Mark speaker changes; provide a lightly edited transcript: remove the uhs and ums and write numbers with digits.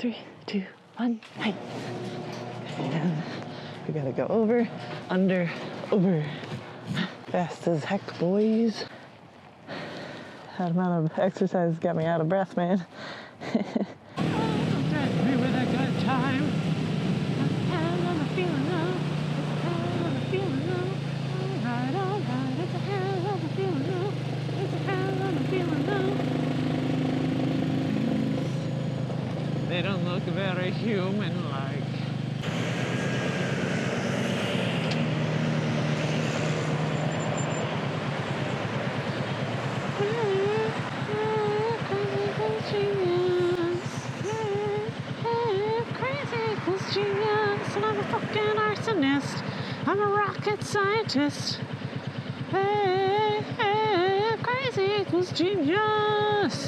Speaker 1: 3, 2, 1, hey. And we gotta go over, under, over. Fast as heck, boys. That amount of exercise got me out of breath, man. Threaten me with a good time. Hell of a feeling now. Hell of a feeling now. Alright, it's a hell of a feeling now. It's a hell of a feeling now. They don't look very human-like. Genius, and I'm a fucking arsonist. I'm a rocket scientist. Hey, crazy equals genius.